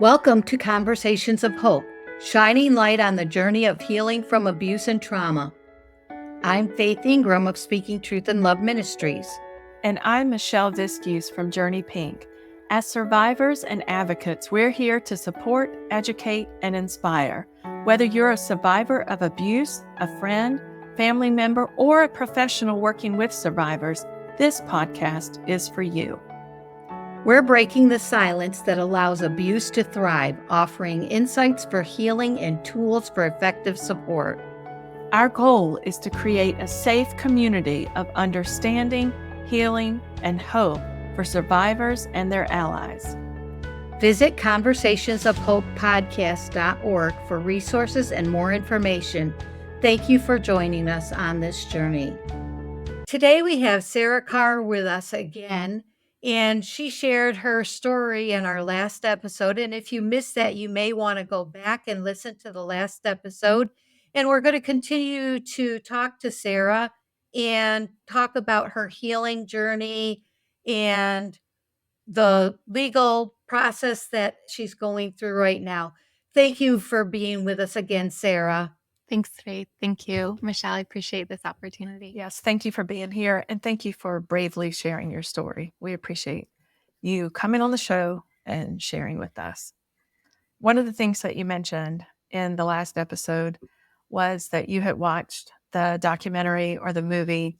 Welcome to Conversations of Hope, shining light on the journey of healing from abuse and trauma. I'm Faith Ingraham of Speaking Truth in Love Ministries. And I'm Michelle Viscuse from Journey Pink. As survivors and advocates, we're here to support, educate, and inspire. Whether you're a survivor of abuse, a friend, family member, or a professional working with survivors, this podcast is for you. We're breaking the silence that allows abuse to thrive, offering insights for healing and tools for effective support. Our goal is to create a safe community of understanding, healing, and hope for survivors and their allies. Visit conversationsofhopepodcast.org for resources and more information. Thank you for joining us on this journey. Today we have Sarah Carr with us again, and she shared her story in our last episode. And if you missed that, you may want to go back and listen to the last episode. And we're going to continue to talk to Sarah and talk about her healing journey and the legal process that she's going through right now. Thank you for being with us again, Sarah. Thanks, Faith. Thank you, Michelle. I appreciate this opportunity. Yes, thank you for being here, and thank you for bravely sharing your story. We appreciate you coming on the show and sharing with us. One of the things that you mentioned in the last episode was that you had watched the documentary or the movie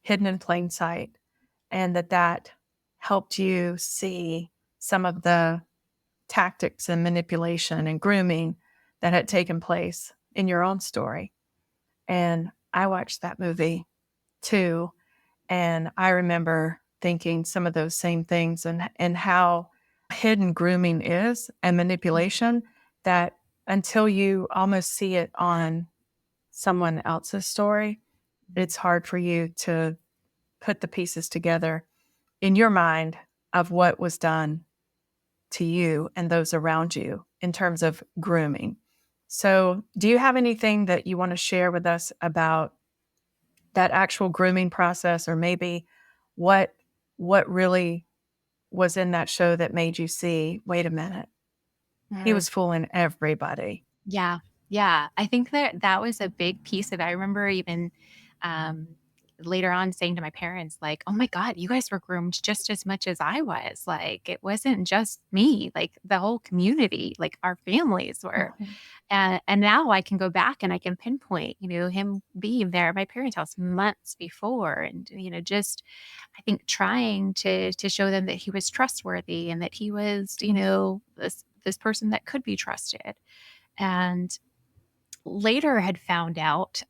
Hidden in Plain Sight, and that helped you see some of the tactics and manipulation and grooming that had taken place in your own story. And I watched that movie too, and I remember thinking some of those same things and how hidden grooming is and manipulation, that until you almost see it on someone else's story, it's hard for you to put the pieces together in your mind of what was done to you and those around you in terms of grooming. So do you have anything that you want to share with us about that actual grooming process, or maybe what really was in that show that made you see, wait a minute, he was fooling everybody? Yeah. I think that was a big piece of it. I remember even later on saying to my parents, like, oh my God, you guys were groomed just as much as I was. Like, it wasn't just me, like the whole community, like our families were. Okay. And now I can go back and I can pinpoint, him being there at my parents' house months before, and, just, I think, trying to show them that he was trustworthy and that he was, this person that could be trusted. And later had found out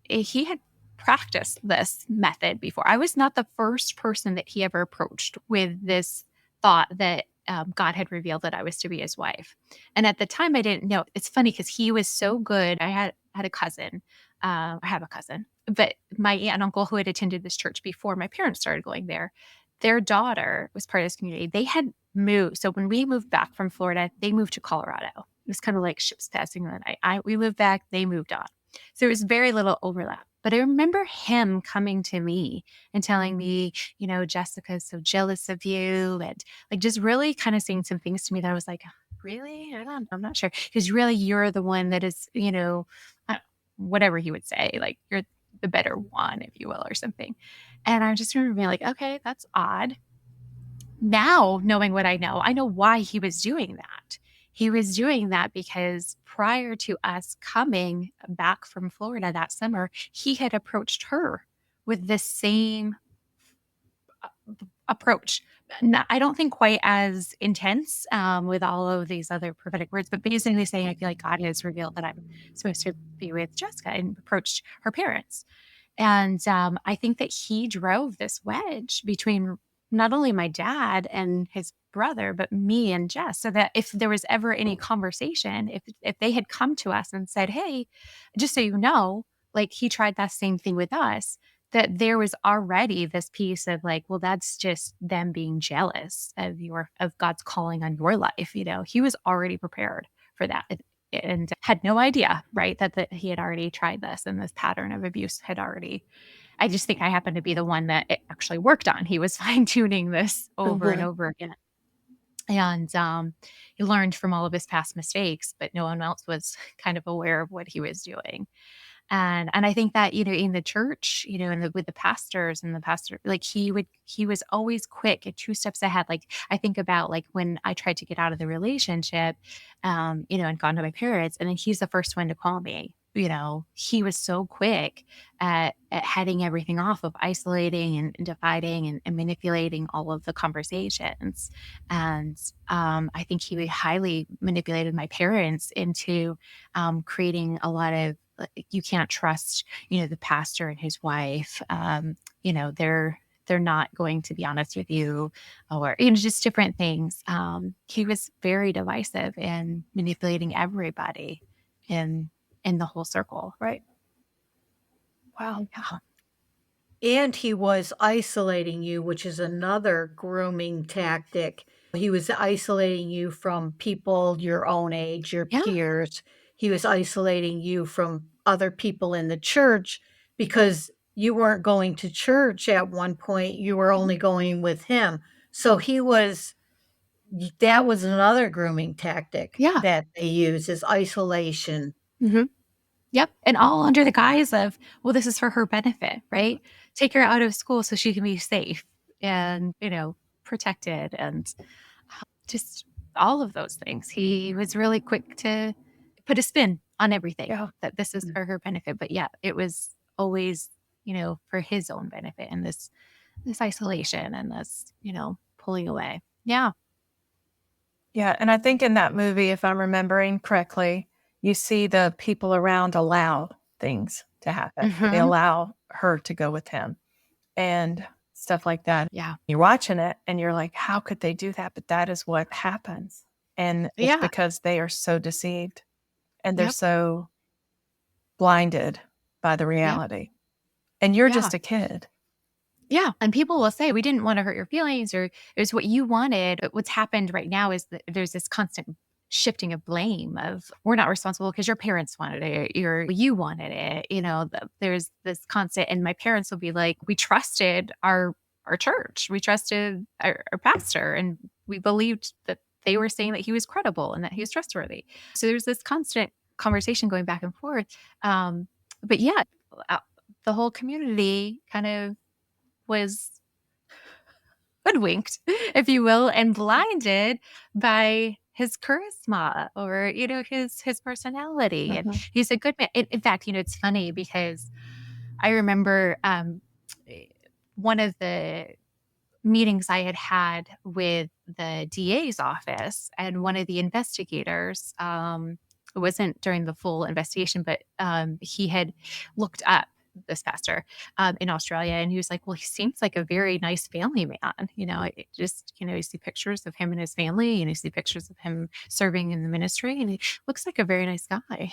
he had practiced this method before. I was not the first person that he ever approached with this thought that God had revealed that I was to be his wife. And at the time, I didn't know. It's funny because he was so good. I had a cousin. I have a cousin, but my aunt and uncle who had attended this church before my parents started going there, their daughter was part of this community. They had moved. So when we moved back from Florida, they moved to Colorado. It was kind of like ships passing the night. We moved back, they moved on. So there was very little overlap. But I remember him coming to me and telling me, Jessica's so jealous of you, and like just really kind of saying some things to me that I was like, really? I'm not sure. Because really, you're the one that is, whatever he would say, like you're the better one, if you will, or something. And I just remember being like, okay, that's odd. Now, knowing what I know why he was doing that. He was doing that because prior to us coming back from Florida that summer, he had approached her with the same approach. I don't think quite as intense with all of these other prophetic words, but basically saying, I feel like God has revealed that I'm supposed to be with Jessica, and approached her parents. And I think that he drove this wedge between not only my dad and his brother, but me and Jess, so that if there was ever any conversation, if they had come to us and said, hey, just so you know, like he tried that same thing with us, that there was already this piece of like, well, that's just them being jealous of God's calling on your life. He was already prepared for that and had no idea, right, that he had already tried this, and this pattern of abuse had already. I just think I happened to be the one that it actually worked on. He was fine-tuning this over and over again. And he learned from all of his past mistakes, but no one else was kind of aware of what he was doing. And I think that, in the church, with the pastors and the pastor, like he was always quick and 2 steps ahead. Like I think about like when I tried to get out of the relationship, and gone to my parents, and then he's the first one to call me. He was so quick at heading everything off, of isolating and dividing and manipulating all of the conversations. And I think he highly manipulated my parents into creating a lot of, you can't trust, the pastor and his wife. They're not going to be honest with you, or just different things. He was very divisive and manipulating everybody in the whole circle. Right. Wow. Yeah. And he was isolating you, which is another grooming tactic. He was isolating you from people your own age, your Yeah. peers. He was isolating you from other people in the church because you weren't going to church at one point. You were only going with him. So that was another grooming tactic Yeah. that they use, is isolation. Mhm. Yep, and all under the guise of, well, this is for her benefit, right? Take her out of school so she can be safe and, protected, and just all of those things. He was really quick to put a spin on everything, Yeah. that this is for her benefit, but yeah, it was always, for his own benefit, and this isolation and this, pulling away. Yeah. Yeah. And I think in that movie, if I'm remembering correctly, you see the people around allow things to happen. They Mhm. allow her to go with him and stuff like that. Yeah. You're watching it and you're like, how could they do that? But that is what happens. And it's Yeah. because they are so deceived and they're Yep. so blinded by the Yep. reality. And you're Yeah. just a kid. Yeah, and people will say, "We didn't wanna hurt your feelings," or, "It was what you wanted." But what's happened right now is that there's this constant shifting of blame of, "We're not responsible because your parents wanted it, or you wanted it." There's this constant, and my parents will be like, "We trusted our church. We trusted our pastor, and we believed that they were saying that he was credible and that he was trustworthy." So there's this constant conversation going back and forth. But yeah, uh, the whole community kind of was hoodwinked, if you will, and blinded by his charisma, or, his personality. And Mhm. he's a good man. In fact, it's funny because I remember eh, one of the meetings I had had with the DA's office, and one of the investigators, it wasn't during the full investigation, but he had looked up this pastor in Australia, and he was like, "Well, he seems like a very nice family man." It just, you see pictures of him and his family, and you see pictures of him serving in the ministry, and he looks like a very nice guy.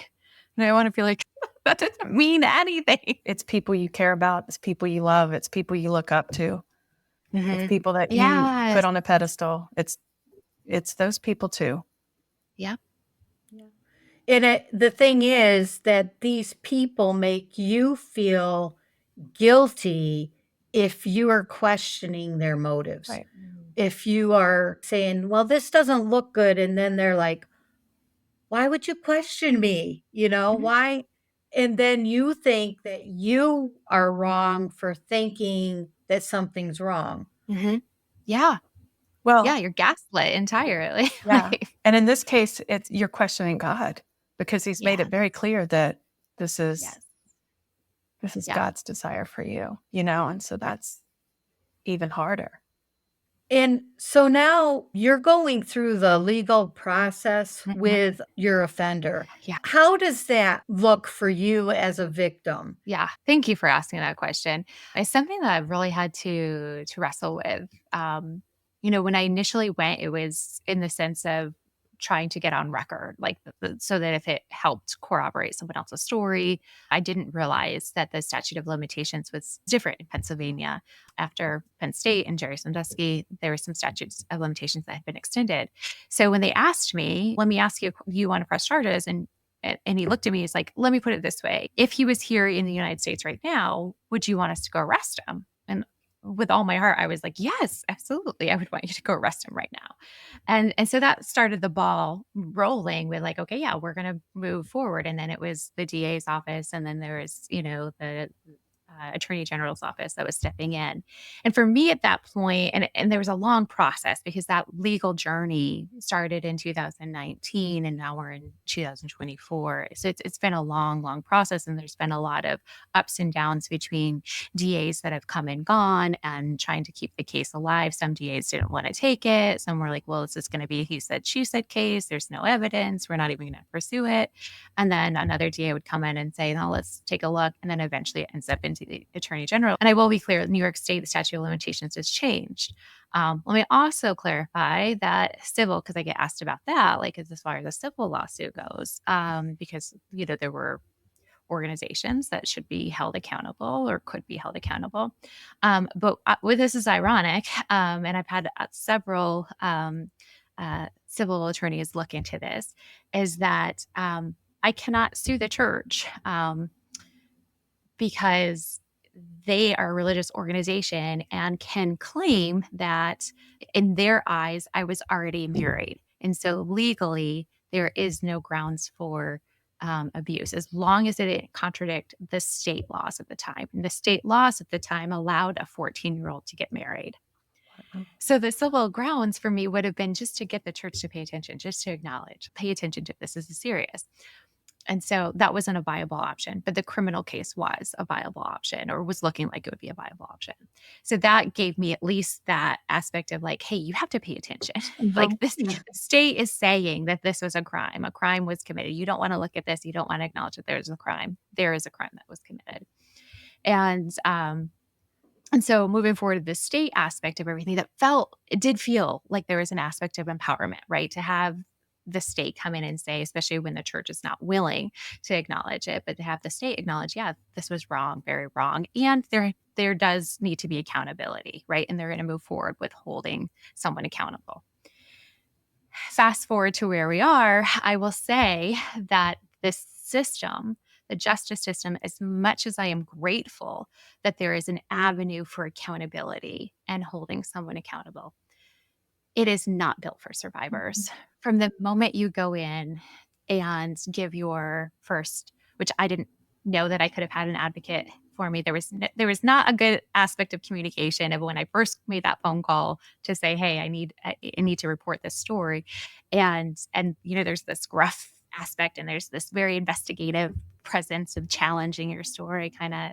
And I want to be like, that doesn't mean anything. It's people you care about. It's people you love. It's people you look up to. It's Mhm. people that you put Yes. on a pedestal. It's those people too. Yep. Yeah. And the thing is that these people make you feel guilty if you are questioning their motives. Right. If you are saying, "Well, this doesn't look good," and then they're like, "Why would you question me?" Mhm. "Why?" And then you think that you are wrong for thinking that something's wrong. Mhm. Yeah. Yeah, Well, you're gaslit entirely. yeah. Like, And in this case, it's you're questioning God because he's made yeah. it very clear that this is Yes. this is Yeah. God's desire for you, and so Yeah. that's even harder. And so now you're going through the legal process Mhm. with your offender. Yeah. How does that look for you as a victim? Yeah. Thank you for asking that question. It's something that I've really had to wrestle with. When I initially went, it was in the sense of trying to get on record, like so that if it helped corroborate someone else's story. I didn't realize that the statute of limitations was different in Pennsylvania. After Penn State and Jerry Sandusky, there were some statutes of limitations that had been extended. So when they asked me, "Let me ask you, do you want to press charges?" And he looked at me, he's like, "Let me put it this way. If he was here in the United States right now, would you want us to go arrest him?" And with all my heart, I was like, yes, absolutely. I would want you to go arrest him right now. And so that started the ball rolling with like, okay, yeah, we're going to move forward. And then it was the DA's office. And then there was, the attorney general's office that was stepping in. And for me at that point, and there was a long process because that legal journey started in 2019 and now we're in 2024. So it's been a long, long process. And there's been a lot of ups and downs between DAs that have come and gone and trying to keep the case alive. Some DAs didn't want to take it. Some were like, well, is this going to be a he said, she said case? There's no evidence. We're not even going to pursue it. And then another DA would come in and say, no, let's take a look. And then eventually it ends up into the attorney general. And I will be clear, New York State, the statute of limitations has changed. Let me also clarify that civil, because I get asked about that, like as far as the civil lawsuit goes, because, there were organizations that should be held accountable or could be held accountable. But this is ironic, and I've had several civil attorneys look into this, is that I cannot sue the church because they are a religious organization and can claim that in their eyes, I was already married. And so legally, there is no grounds for abuse as long as it didn't contradict the state laws at the time. And the state laws at the time allowed a 14-year-old to get married. So the civil grounds for me would have been just to get the church to pay attention, just to acknowledge, pay attention to this is serious. And so that wasn't a viable option, but the criminal case was a viable option or was looking like it would be a viable option. So that gave me at least that aspect of like, hey, you have to pay attention. Like this Yeah. the state is saying that this was a crime. A crime was committed. You don't want to look at this. You don't want to acknowledge that there's a crime. There is a crime that was committed. And so moving forward to the state aspect of everything, it did feel like there was an aspect of empowerment, right? To have the state come in and say, especially when the church is not willing to acknowledge it, but to have the state acknowledge, yeah, this was wrong, very wrong. And there does need to be accountability, right? And they're going to move forward with holding someone accountable. Fast forward to where we are, I will say that this system, the justice system, as much as I am grateful that there is an avenue for accountability and holding someone accountable, it is not built for survivors. From the moment you go in and give your first, which I didn't know that I could have had an advocate for me. There was not a good aspect of communication of when I first made that phone call to say, hey, I need to report this story. And there's this gruff aspect and there's this very investigative presence of challenging your story kind of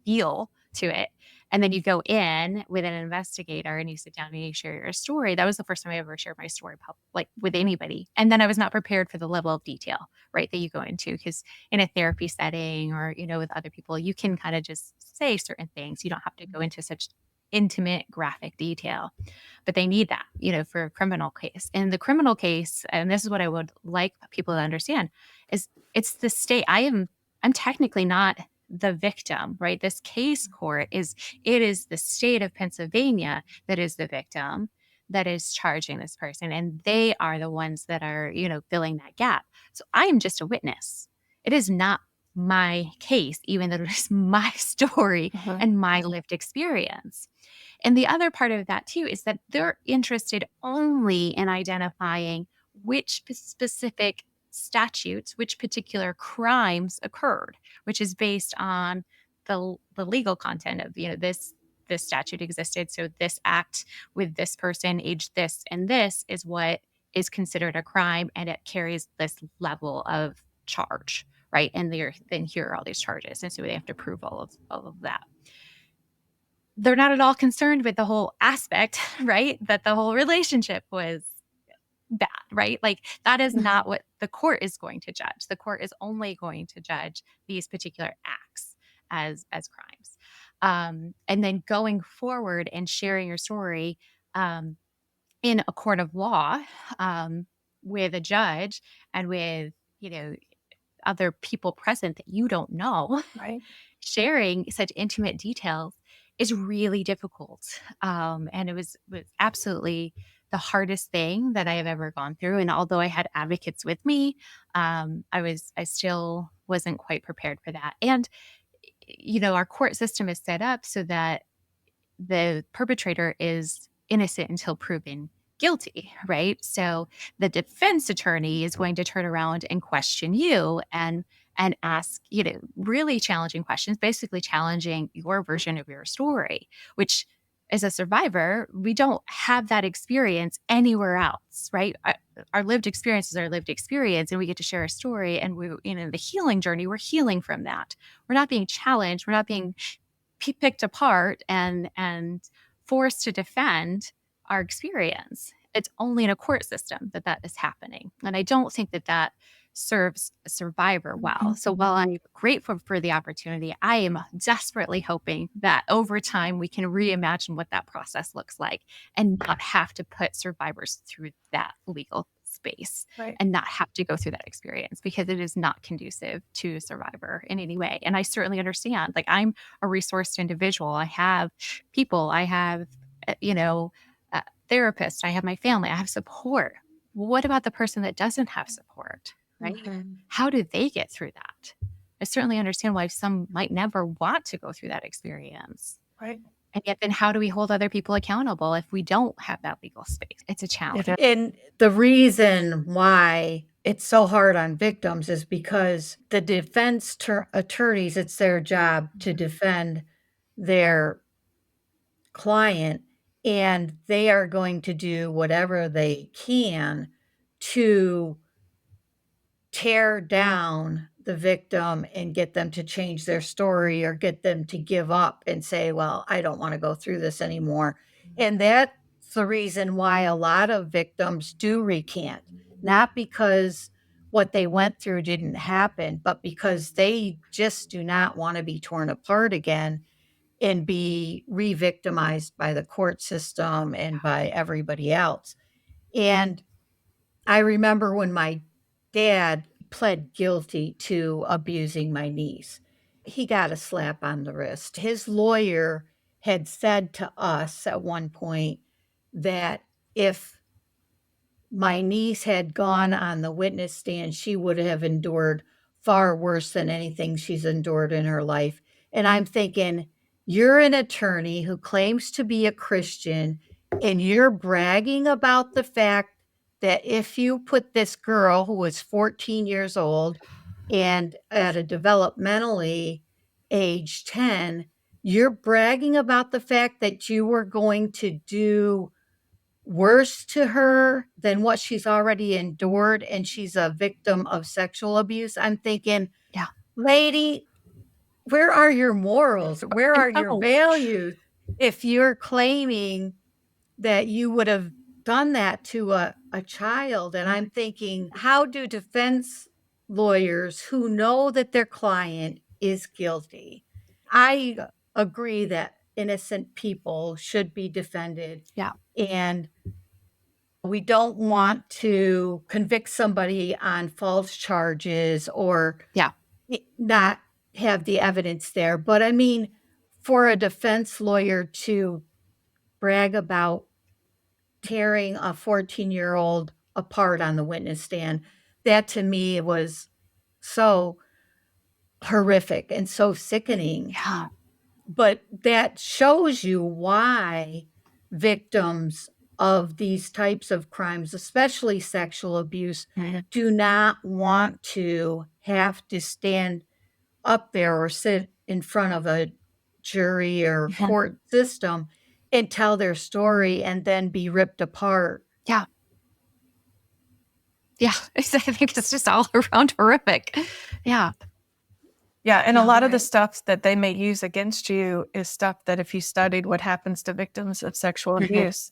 feel to it. And then you go in with an investigator and you sit down and you share your story. That was the first time I ever shared my story like with anybody. And then I was not prepared for the level of detail, right, that you go into. Because in a therapy setting or, with other people, you can kind of just say certain things. You don't have to go into such intimate graphic detail, but they need that, for a criminal case. In the criminal case, and this is what I would like people to understand, is it's the state. I'm technically not the victim, right? This case court it is the state of Pennsylvania that is the victim that is charging this person. And they are the ones that are, filling that gap. So I am just a witness. It is not my case, even though it is my story and my lived experience. And the other part of that too is that they're interested only in identifying which specific statutes, which particular crimes occurred, which is based on the legal content of, this statute existed. So this act with this person aged this and this is what is considered a crime, and it carries this level of charge, right? And then here are all these charges. And so they have to prove all of that. They're not at all concerned with the whole aspect, right? That the whole relationship was bad, right? Like that is not what the court is going to judge. The court is only going to judge these particular acts as crimes. And then going forward and sharing your story in a court of law with a judge and with, other people present that you don't know, Right. sharing such intimate details is really difficult. And it was absolutely the hardest thing that I have ever gone through. And although I had advocates with me, I still wasn't quite prepared for that. And, our court system is set up so that the perpetrator is innocent until proven guilty, right? So the defense attorney is going to turn around and question you and ask, really challenging questions, basically challenging your version of your story, which as a survivor, we don't have that experience anywhere else, right? Our lived experience is our lived experience, and we get to share a story. And we, the healing journey, we're healing from that. We're not being challenged. We're not being picked apart and forced to defend our experience. It's only in a court system that that is happening. And I don't think that that serves a survivor well. So while I'm grateful for the opportunity, I am desperately hoping that over time we can reimagine what that process looks like and not have to put survivors through that legal space Right. and not have to go through that experience, because it is not conducive to a survivor in any way. And I certainly understand, like, I'm a resourced individual. I have people, I have, therapists, I have my family, I have support. What about the person that doesn't have support, right? How do they get through that? I certainly understand why some might never want to go through that experience. Right. And yet, then how do we hold other people accountable if we don't have that legal space? It's a challenge. And the reason why it's so hard on victims is because the defense attorneys, it's their job to defend their client, and they are going to do whatever they can to tear down the victim and get them to change their story or get them to give up and say, well, I don't want to go through this anymore. And that's the reason why a lot of victims do recant, not because what they went through didn't happen, but because they just do not want to be torn apart again and be re-victimized by the court system and by everybody else. And I remember when my dad pled guilty to abusing my niece. He got a slap on the wrist. His lawyer had said to us at one point that if my niece had gone on the witness stand, she would have endured far worse than anything she's endured in her life. And I'm thinking, you're an attorney who claims to be a Christian, and you're bragging about the fact that if you put this girl who was 14 years old and at a developmentally age 10, you're bragging about the fact that you were going to do worse to her than what she's already endured, and she's a victim of sexual abuse. I'm thinking, Yeah. lady, where are your morals? Where are your values if you're claiming that you would have done that to a child? And I'm thinking, how do defense lawyers who know that their client is guilty? I agree that innocent people should be defended. Yeah. And we don't want to convict somebody on false charges or Yeah. not have the evidence there. But I mean, for a defense lawyer to brag about tearing a 14-year-old apart on the witness stand, that to me was so horrific and so sickening. Yeah. But that shows you why victims of these types of crimes, especially sexual abuse, do not want to have to stand up there or sit in front of a jury or court system and tell their story and then be ripped apart. Yeah. Yeah. I think it's just all around horrific. Yeah. Yeah. And Yeah, a lot of the right. stuff that they may use against you is stuff that if you studied what happens to victims of sexual abuse,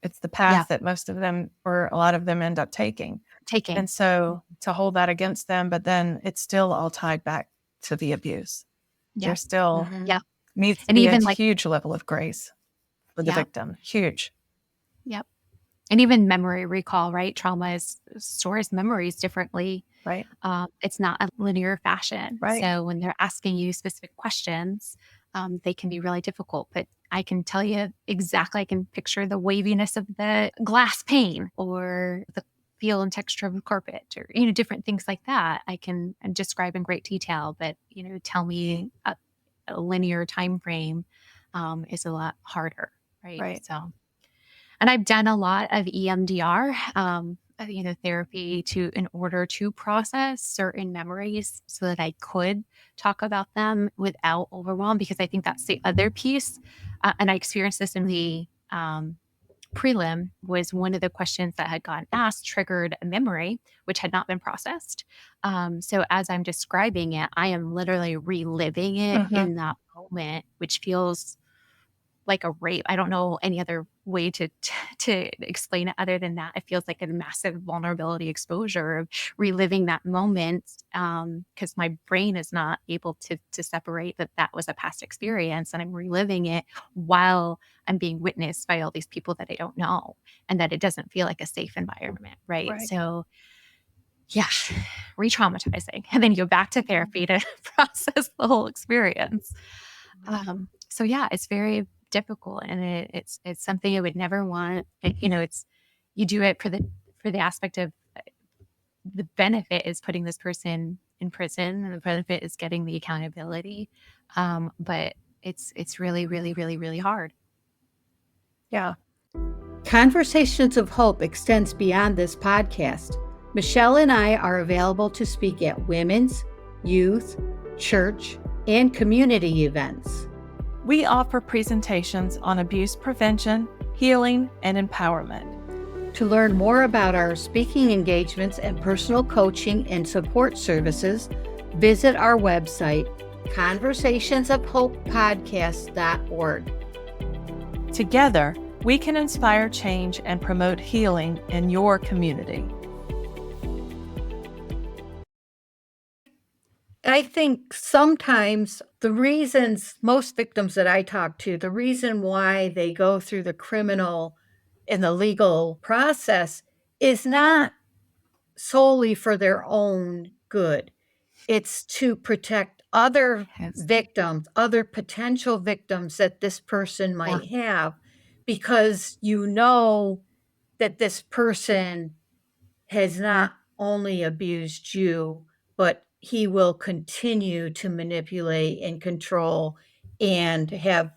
it's the path that most of them or a lot of them end up taking. And so to hold that against them, but then it's still all tied back to the abuse. Yeah. There still Yeah. needs to And be even a like, huge level of grace for the victim. Huge. Yep. And even memory recall, right? Trauma stores memories differently. Right. It's not a linear fashion. Right. So when they're asking you specific questions, they can be really difficult. But I can tell you exactly, I can picture the waviness of the glass pane or the feel and texture of the carpet or, different things like that. I can describe in great detail, but, tell me a linear time frame is a lot harder, right? Right. So, and I've done a lot of EMDR, therapy in order to process certain memories so that I could talk about them without overwhelm, because I think that's the other piece. And I experienced this in the prelim. Was one of the questions that had gotten asked triggered a memory which had not been processed. So as I'm describing it, I am literally reliving it Mm-hmm. in that moment, which feels like a rape. I don't know any other way to explain it other than that. It feels like a massive vulnerability exposure of reliving that moment, because my brain is not able to separate that that was a past experience, and I'm reliving it while I'm being witnessed by all these people that I don't know, and that it doesn't feel like a safe environment, right? Right. So yeah, re-traumatizing, and then you go back to therapy to process the whole experience. So yeah, it's very difficult, and it's something I would never want. It's you do it for the aspect of the benefit is putting this person in prison, and the benefit is getting the accountability. But it's really, really, really, really hard. Yeah. Conversations of Hope extends beyond this podcast. Michelle and I are available to speak at women's, youth, church, and community events. We offer presentations on abuse prevention, healing, and empowerment. To learn more about our speaking engagements and personal coaching and support services, visit our website, conversationsofhopepodcast.org. Together, we can inspire change and promote healing in your community. I think sometimes the reasons most victims that I talk to, the reason why they go through the criminal and the legal process is not solely for their own good. It's to protect other Yes. victims, other potential victims that this person might have, because you know that this person has not only abused you, but he will continue to manipulate and control and have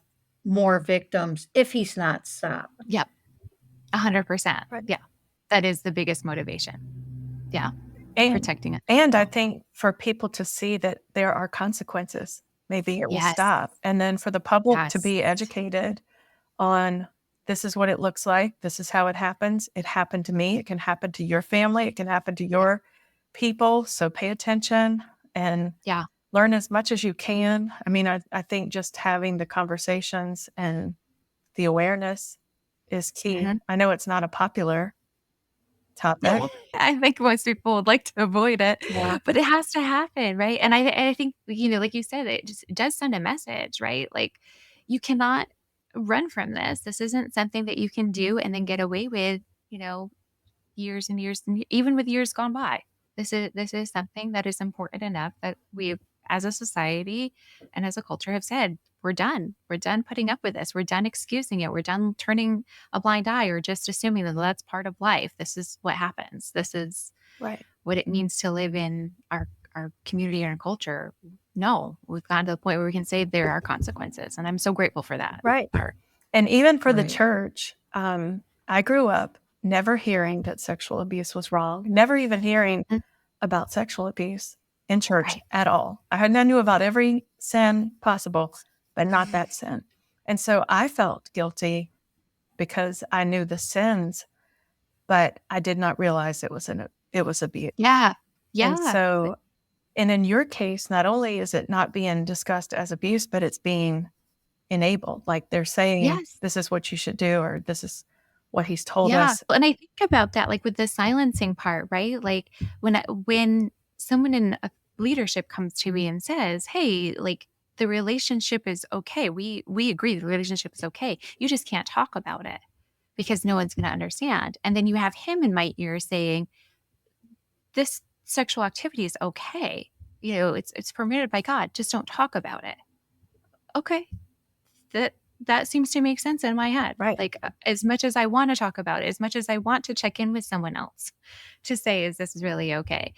more victims if he's not stopped. Yep. 100%. Right. Yeah. That is the biggest motivation. Yeah. Protecting it. And I think for people to see that there are consequences, maybe it will Yes. stop. And then for the public to Yes. be educated on this is what it looks like. This is how it happens. It happened to me. It can happen to your family. It can happen to your people. So pay attention and Yeah. learn as much as you can. I mean, I think just having the conversations and the awareness is key. Mhm. I know it's not a popular topic. I think most people would like to avoid it, Yeah. but it has to happen, right? And I think, like you said, it does send a message, right? Like, you cannot run from this. This isn't something that you can do and then get away with, years and years, and even with years gone by. This is something that is important enough that we, as a society and as a culture, have said we're done. We're done putting up with this. We're done excusing it. We're done turning a blind eye or just assuming that that's part of life. This is what happens. This is Right. what it means to live in our community and our culture. No, we've gotten to the point where we can say there are consequences, and I'm so grateful for that. Right. And even for the Right. church, I grew up never hearing that sexual abuse was wrong, never even hearing Mhm. about sexual abuse in church Right. at all. I knew about every sin possible, but not that sin. And so I felt guilty because I knew the sins, but I did not realize it was abuse. Yeah. And Yeah. so, and in your case, not only is it not being discussed as abuse, but it's being enabled. Like they're saying, Yes. this is what you should do, or this is what he's told Yeah. us. And I think about that, like with the silencing part, right? Like when someone in a leadership comes to me and says, "Hey, like the relationship is okay. We agree the relationship is okay. You just can't talk about it because no one's going to understand." And then you have him in my ear saying, "This sexual activity is okay. It's permitted by God. Just don't talk about it." Okay. That seems to make sense in my head. Right. Like, as much as I want to talk about it, as much as I want to check in with someone else to say, is this really okay?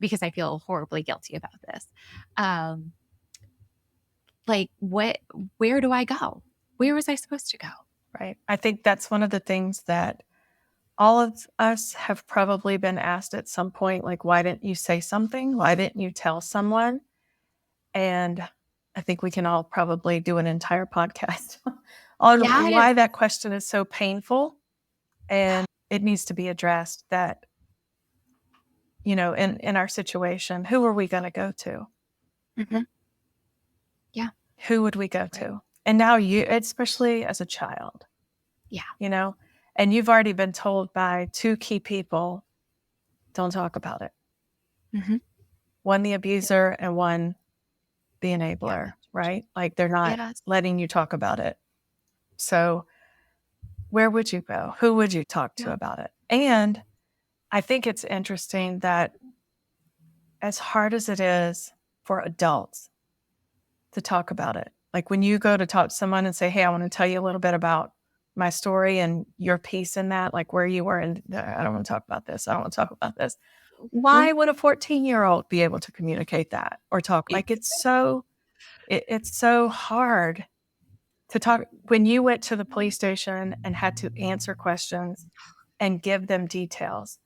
Because I feel horribly guilty about this. like, where do I go? Where was I supposed to go? Right. I think that's one of the things that all of us have probably been asked at some point, like, why didn't you say something? Why didn't you tell someone? And I think we can all probably do an entire podcast on Yeah. why that question is so painful, and it needs to be addressed that, in our situation, who are we going to go to? Mm-hmm. Yeah. Who would we go to? And now especially as a child, Yeah. and you've already been told by two key people, don't talk about it. Mm-hmm. One, the abuser, and one, the enabler, Yeah. right? Like they're not Yes. letting you talk about it. So where would you go? Who would you talk to about it? And I think it's interesting that as hard as it is for adults to talk about it, like when you go to talk to someone and say, hey, I want to tell you a little bit about my story and your piece in that, like where you were, and I don't want to talk about this. I don't want to talk about this. Why would a 14-year-old be able to communicate that or talk? Like it's so hard to talk. When you went to the police station and had to answer questions and give them details,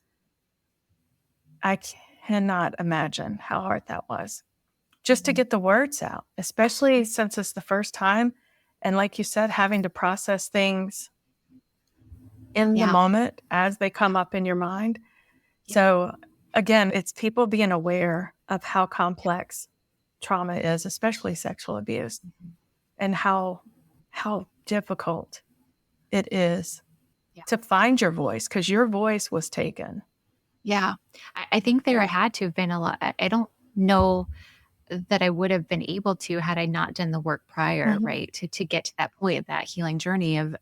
I cannot imagine how hard that was just to get the words out, especially since it's the first time. And like you said, having to process things in the moment as they come up in your mind. So again, it's people being aware of how complex trauma is, especially sexual abuse, and how difficult it is to find your voice, because your voice was taken. Yeah. I think there had to have been a lot. I don't know that I would have been able to had I not done the work prior, right? To get to that point, that healing journey of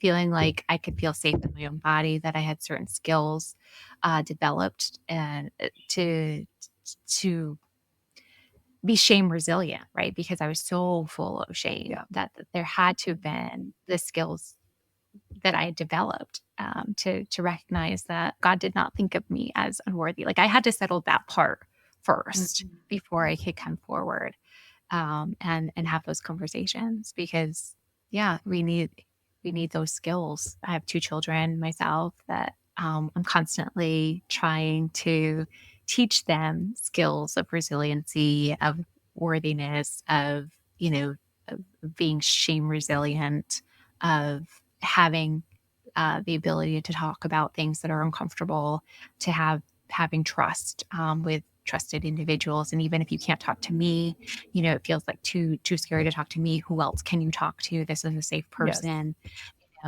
feeling like I could feel safe in my own body, that I had certain skills developed, and to be shame resilient, right? Because I was so full of shame that there had to have been the skills that I had developed to recognize that God did not think of me as unworthy. Like I had to settle that part 1st before I could come forward and have those conversations, because we need those skills. I have 2 children myself that I'm constantly trying to teach them skills of resiliency, of worthiness, of of being shame resilient, of having the ability to talk about things that are uncomfortable, to having trust with trusted individuals. And even if you can't talk to me, it feels like too scary to talk to me. Who else can you talk to? This is a safe person.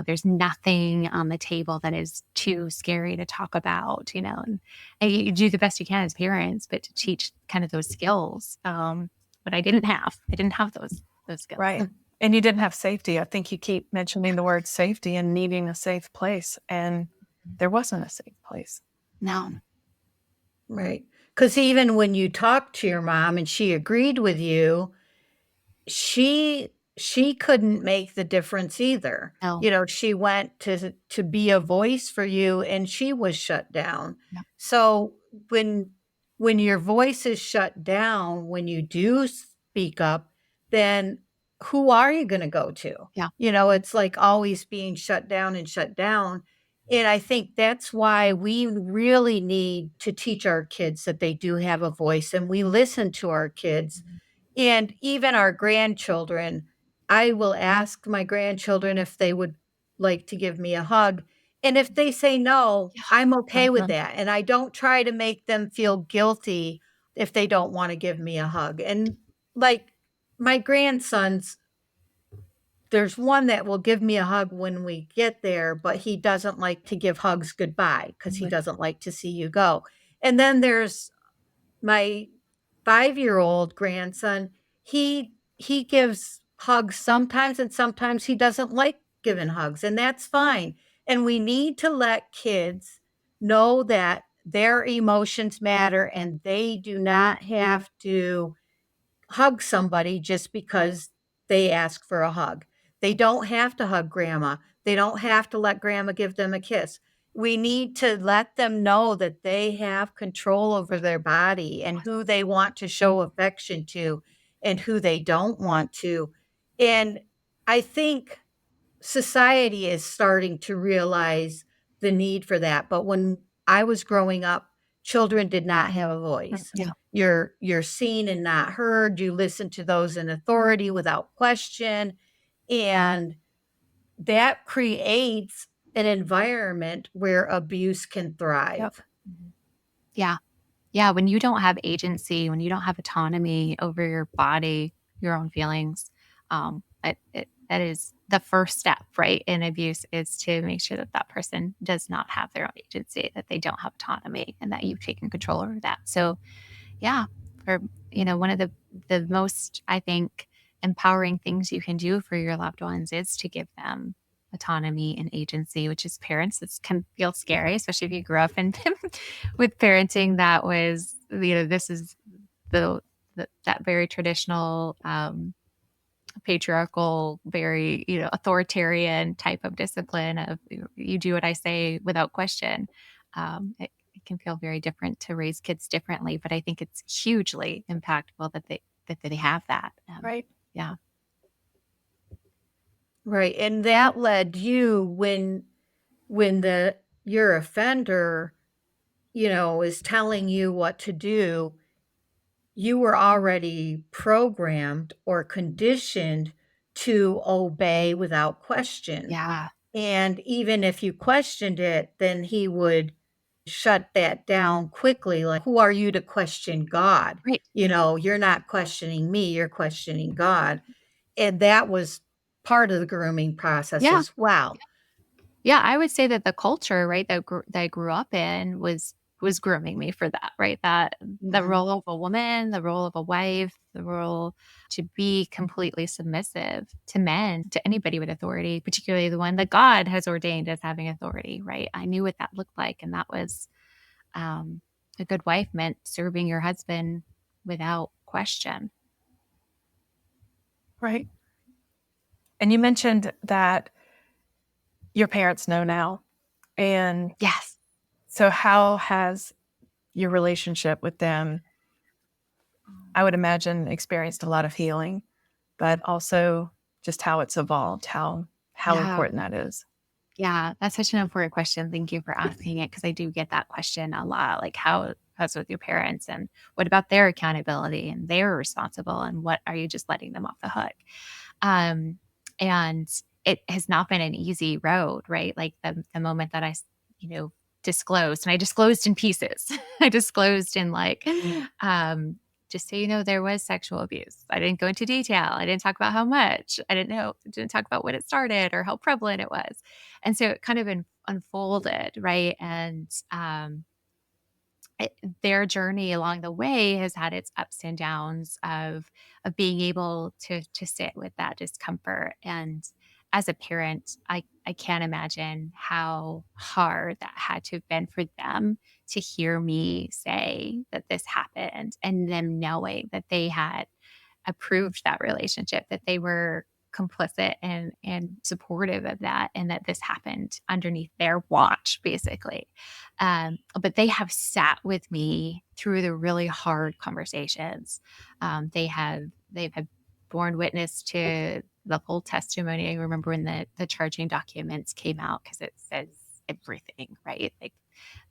There's nothing on the table that is too scary to talk about, and you do the best you can as parents, but to teach kind of those skills. But I didn't have those skills. Right. And you didn't have safety. I think you keep mentioning the word safety and needing a safe place. And there wasn't a safe place. No. Right. Because even when you talked to your mom and she agreed with you, she couldn't make the difference either. No. She went to be a voice for you and she was shut down. Yep. So when your voice is shut down, when you do speak up, then who are you going to go to? Yeah. It's like always being shut down and shut down. And I think that's why we really need to teach our kids that they do have a voice, and we listen to our kids and even our grandchildren. I will ask my grandchildren if they would like to give me a hug. And if they say no, I'm okay with that. And I don't try to make them feel guilty if they don't want to give me a hug. And like my grandsons, there's one that will give me a hug when we get there, but he doesn't like to give hugs goodbye because he doesn't like to see you go. And then there's my 5-year-old grandson. He gives hugs sometimes, and sometimes he doesn't like giving hugs, and that's fine. And we need to let kids know that their emotions matter and they do not have to hug somebody just because they ask for a hug. They don't have to hug grandma. They don't have to let grandma give them a kiss. We need to let them know that they have control over their body and who they want to show affection to. and who they don't want to. And I think society is starting to realize the need for that. But when I was growing up, children did not have a voice. Yeah. You're seen and not heard. You listen to those in authority without question. And that creates an environment where abuse can Yep. thrive. Mhm. Yeah. Yeah. When you don't have agency, when you don't have autonomy over your body, your own feelings, that is the first step, right? In abuse is to make sure that that person does not have their own agency, that they don't have autonomy, and that you've taken control over that. So, yeah, for one of the most, I think, empowering things you can do for your loved ones is to give them autonomy and agency, which is parents. This can feel scary, especially if you grew up in with parenting that was, this is the that very traditional patriarchal, very, authoritarian type of discipline of you do what I say without question. It can feel very different to raise kids differently, but I think it's hugely impactful that they have that. Right. Yeah. Right. And that led you when the your offender, is telling you what to do, you were already programmed or conditioned to obey without question. Yeah. And even if you questioned it, then he would shut that down quickly. Like, who are you to question God? Right. You're not questioning me, you're questioning God. And that was part of the grooming process Yeah. as well. Yeah, I would say that the culture, right, that I grew up in was grooming me for that, right? That the Mhm. role of a woman, the role of a wife, the role to be completely submissive to men, to anybody with authority, particularly the one that God has ordained as having authority, right? I knew what that looked like, and that was um, a good wife meant serving your husband without question. Right. And you mentioned that your parents know now. And Yes. so, how has your relationship with them, I would imagine, experienced a lot of healing, but also just how it's evolved, how Yeah. important that is? Yeah, that's such an important question. Thank you for asking it because I do get that question a lot. Like, how's with your parents, and what about their accountability and they're responsible, and what are you just letting them off the hook? Um, and it has not been an easy road, right? Like the moment that you know, disclosed, and I disclosed in pieces. I disclosed in like, just so you know, there was sexual abuse. I didn't go into detail. I didn't talk about how much. Didn't talk about when it started or how prevalent it was. And so it kind of unfolded, right? And their journey along the way has had its ups and downs of being able to sit with that discomfort. And as a parent, I can't imagine how hard that had to have been for them to hear me say that this happened, and them knowing that they had approved that relationship, that they were complicit and supportive of that, and that this happened underneath their watch, basically. But they have sat with me through the really hard conversations. They've had borne witness to the full testimony. I remember when the charging documents came out because it says everything, right? Like,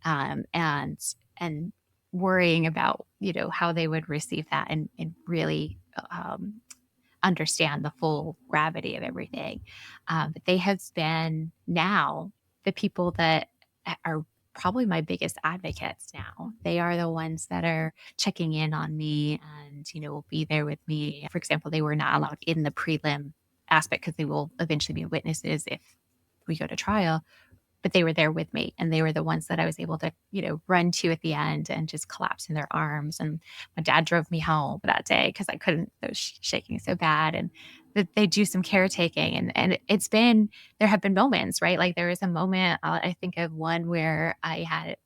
and worrying about how they would receive that, and really understand the full gravity of everything. But they have been now the people that are probably my biggest advocates now. They are the ones that are checking in on me and, will be there with me. For example, they were not allowed in the prelim aspect because they will eventually be witnesses if we go to trial, but they were there with me, and they were the ones that I was able to, run to at the end and just collapse in their arms. And my dad drove me home that day because I couldn't, I was shaking so bad. And that they do some caretaking, and there have been moments, right? Like there is a moment, I think of one where I had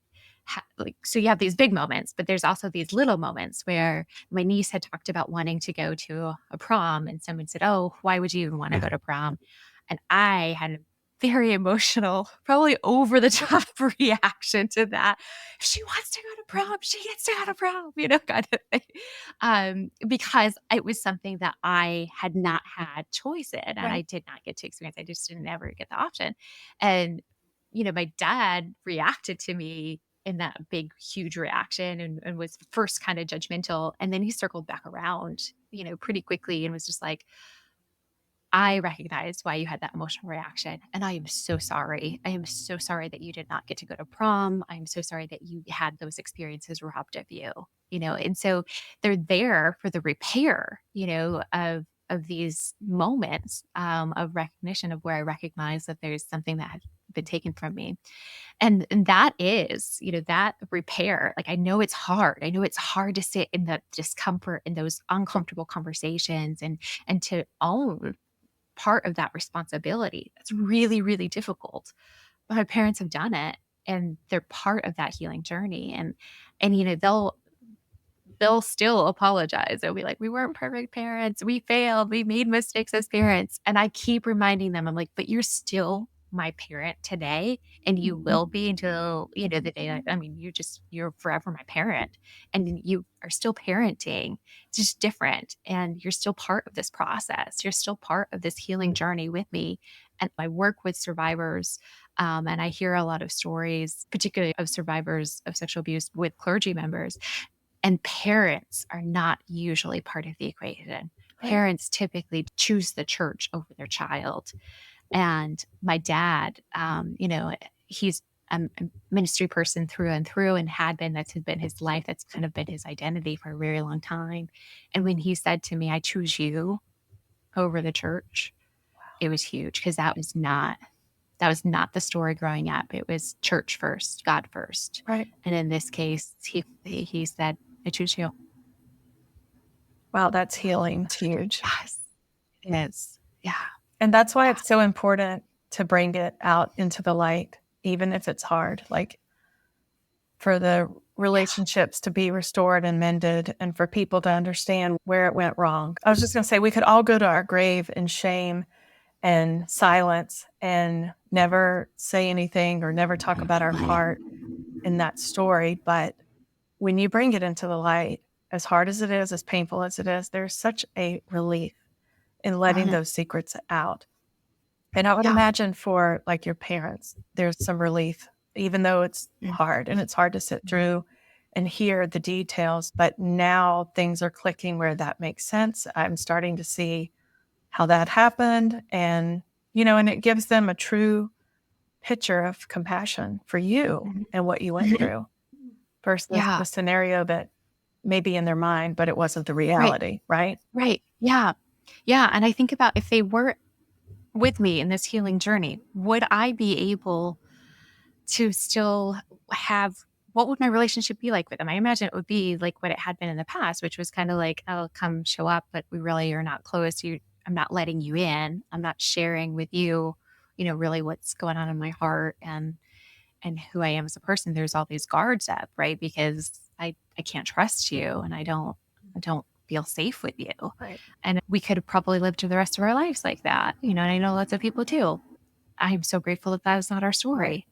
like, so you have these big moments, but there's also these little moments where my niece had talked about wanting to go to a prom, and someone said, "Oh, why would you even want to go to prom?" And I had very emotional, probably over the top reaction to that. If she wants to go to prom, she gets to go to prom, kind of thing. Because it was something that I had not had choice in and I Right. did not get to experience. I just didn't ever get the option. And, my dad reacted to me in that big, huge reaction and was first kind of judgmental. And then he circled back around, pretty quickly and was just like, I recognize why you had that emotional reaction. And I am so sorry. I am so sorry that you did not get to go to prom. I'm so sorry that you had those experiences robbed of you, and so they're there for the repair, of these moments of recognition of where I recognize that there's something that had been taken from me. And that is, that repair. Like I know it's hard. I know it's hard to sit in the discomfort in those uncomfortable conversations and to own part of that responsibility. That's really, really difficult. But my parents have done it and they're part of that healing journey. And they'll still apologize. They'll be like, we weren't perfect parents. We failed. We made mistakes as parents. And I keep reminding them, I'm like, but you're still my parent today. And you will be until, the day you're forever my parent. And you are still parenting. It's just different. And you're still part of this process. You're still part of this healing journey with me. And I work with survivors. And I hear a lot of stories, particularly of survivors of sexual abuse with clergy members. And parents are not usually part of the equation. Right. Parents typically choose the church over their child. And my dad, he's a ministry person through and through and that's been his life. That's kind of been his identity for a very long time. And when he said to me, I choose you over the church, it was huge because that was not the story growing up. It was church first, God first. Right. And in this case, he said, I choose you. Wow, that's healing. It's huge. Yes, it is. Yeah. And that's why it's so important to bring it out into the light, even if it's hard, like for the relationships to be restored and mended and for people to understand where it went wrong. I was just going to say, we could all go to our grave in shame and silence and never say anything or never talk about our part in that story. But when you bring it into the light, as hard as it is, as painful as it is, there's such a relief in letting those secrets out. And I would imagine for like your parents, there's some relief, even though it's hard and it's hard to sit through and hear the details. But now things are clicking where that makes sense. I'm starting to see how that happened. And, and it gives them a true picture of compassion for you and what you went through versus the scenario that may be in their mind, but it wasn't the reality, right? Right. Yeah. Yeah. And I think about if they were with me in this healing journey, would I be able to still what would my relationship be like with them? I imagine it would be like what it had been in the past, which was kind of like, I'll come show up, but we really are not close. I'm not letting you in. I'm not sharing with you, really what's going on in my heart and who I am as a person. There's all these guards up, right? Because I can't trust you and I don't feel safe with you. Right. And we could have probably lived the rest of our lives like that, and I know lots of people too. I'm so grateful that is not our story. Right.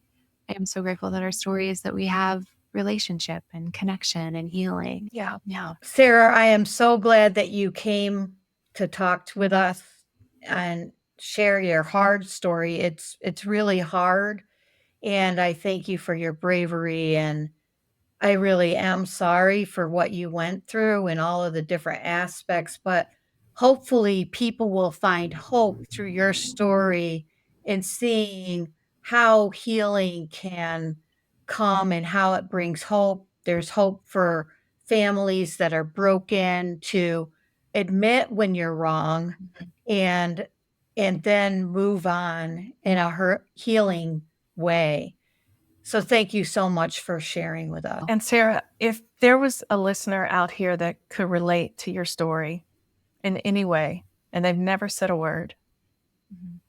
I am so grateful that our story is that we have relationship and connection and healing. Yeah. Yeah. Sarah, I am so glad that you came to talk with us and share your hard story. It's really hard. And I thank you for your bravery. And I really am sorry for what you went through and all of the different aspects, but hopefully people will find hope through your story and seeing how healing can come and how it brings hope. There's hope for families that are broken to admit when you're wrong and then move on in a healing way. So thank you so much for sharing with us. And Sarah, if there was a listener out here that could relate to your story in any way, and they've never said a word,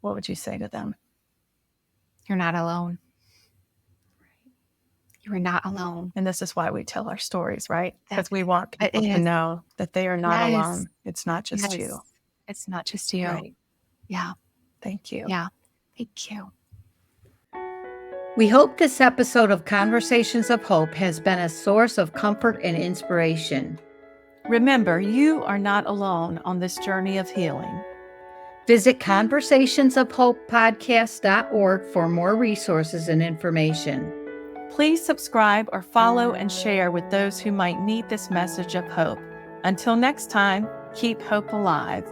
what would you say to them? You're not alone. You are not alone. And this is why we tell our stories, right? Because we want people to know that they are not alone. It's not just you. It's not just you. Right. Yeah. Thank you. Yeah. Thank you. We hope this episode of Conversations of Hope has been a source of comfort and inspiration. Remember, you are not alone on this journey of healing. Visit conversationsofhopepodcast.org for more resources and information. Please subscribe or follow and share with those who might need this message of hope. Until next time, keep hope alive.